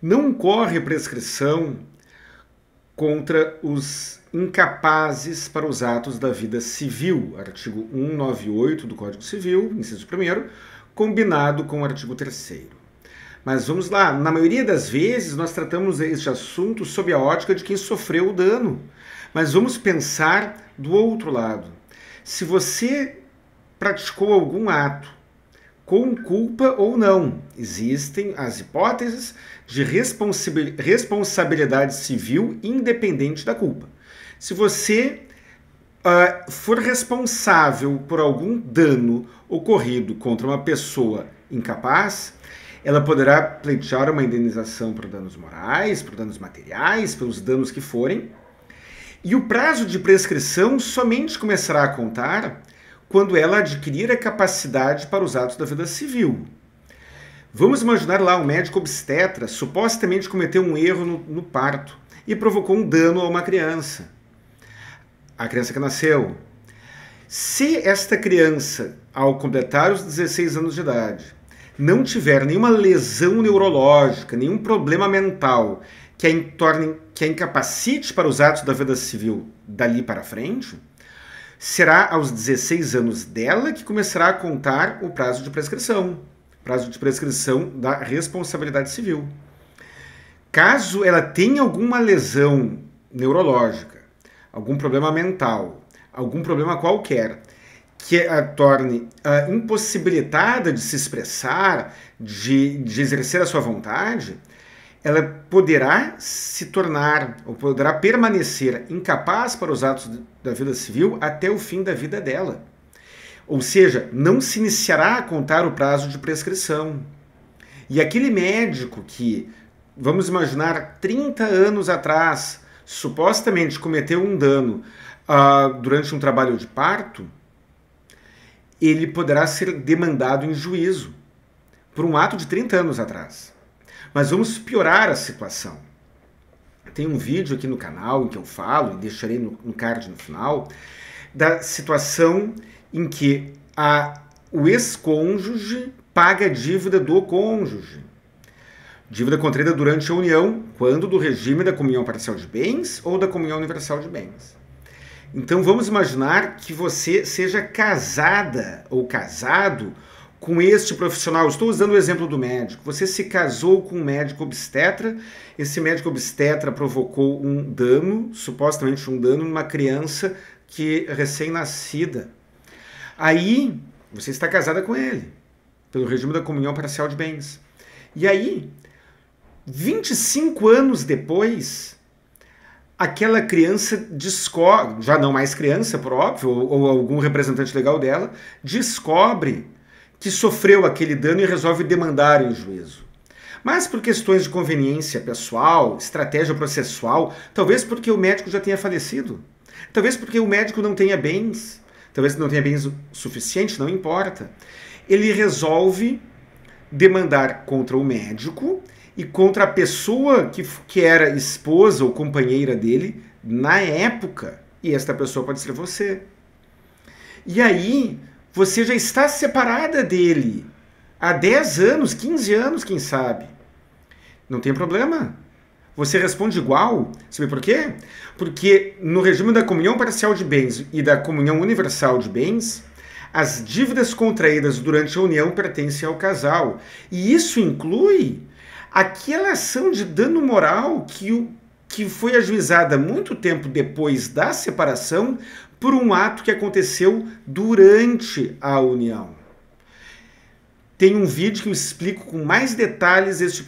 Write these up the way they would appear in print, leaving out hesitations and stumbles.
Não corre prescrição contra os incapazes para os atos da vida civil, artigo 198 do Código Civil, inciso 1º, combinado com o artigo 3º. Mas vamos lá, na maioria das vezes nós tratamos este assunto sob a ótica de quem sofreu o dano. Mas vamos pensar do outro lado. Se você praticou algum ato com culpa ou não, existem as hipóteses de responsabilidade civil independente da culpa. Se você for responsável por algum dano ocorrido contra uma pessoa incapaz, ela poderá pleitear uma indenização por danos morais, por danos materiais, pelos danos que forem, e o prazo de prescrição somente começará a contar quando ela adquirir a capacidade para os atos da vida civil. Vamos imaginar lá um médico obstetra supostamente cometeu um erro no parto e provocou um dano a uma criança. A criança que nasceu. Se esta criança, ao completar os 16 anos de idade, não tiver nenhuma lesão neurológica, nenhum problema mental que a incapacite para os atos da vida civil dali para frente, será aos 16 anos dela que começará a contar o prazo de prescrição da responsabilidade civil. Caso ela tenha alguma lesão neurológica, algum problema mental, algum problema qualquer, que a torne impossibilitada de se expressar, de exercer a sua vontade, ela poderá se tornar, ou poderá permanecer incapaz para os atos da vida civil até o fim da vida dela. Ou seja, não se iniciará a contar o prazo de prescrição. E aquele médico que, vamos imaginar, 30 anos atrás, supostamente cometeu um dano durante um trabalho de parto, ele poderá ser demandado em juízo por um ato de 30 anos atrás. Mas vamos piorar a situação. Tem um vídeo aqui no canal em que eu falo, e deixarei no card no final, da situação em que o ex-cônjuge paga a dívida do cônjuge. Dívida contraída durante a união, quando do regime da comunhão parcial de bens ou da comunhão universal de bens. Então vamos imaginar que você seja casada ou casado com este profissional. Estou usando o exemplo do médico. Você se casou com um médico obstetra, esse médico obstetra provocou um dano, supostamente um dano, numa criança que recém-nascida. Aí, você está casada com ele, pelo regime da comunhão parcial de bens. E aí, 25 anos depois, aquela criança descobre, já não mais criança, por óbvio, ou algum representante legal dela, descobre que sofreu aquele dano e resolve demandar em juízo. Mas por questões de conveniência pessoal, estratégia processual, talvez porque o médico já tenha falecido, talvez porque o médico não tenha bens, talvez não tenha bens o suficiente, não importa. Ele resolve demandar contra o médico e contra a pessoa que era esposa ou companheira dele na época. E esta pessoa pode ser você. E aí, você já está separada dele há 10 anos, 15 anos, quem sabe. Não tem problema. Você responde igual. Sabe por quê? Porque no regime da comunhão parcial de bens e da comunhão universal de bens, as dívidas contraídas durante a união pertencem ao casal. E isso inclui aquela ação de dano moral que foi ajuizada muito tempo depois da separação por um ato que aconteceu durante a união. Tem um vídeo que eu explico com mais detalhes este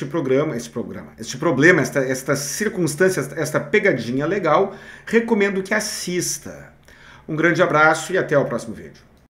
problema, esta circunstância, esta pegadinha legal. Recomendo que assista. Um grande abraço e até o próximo vídeo.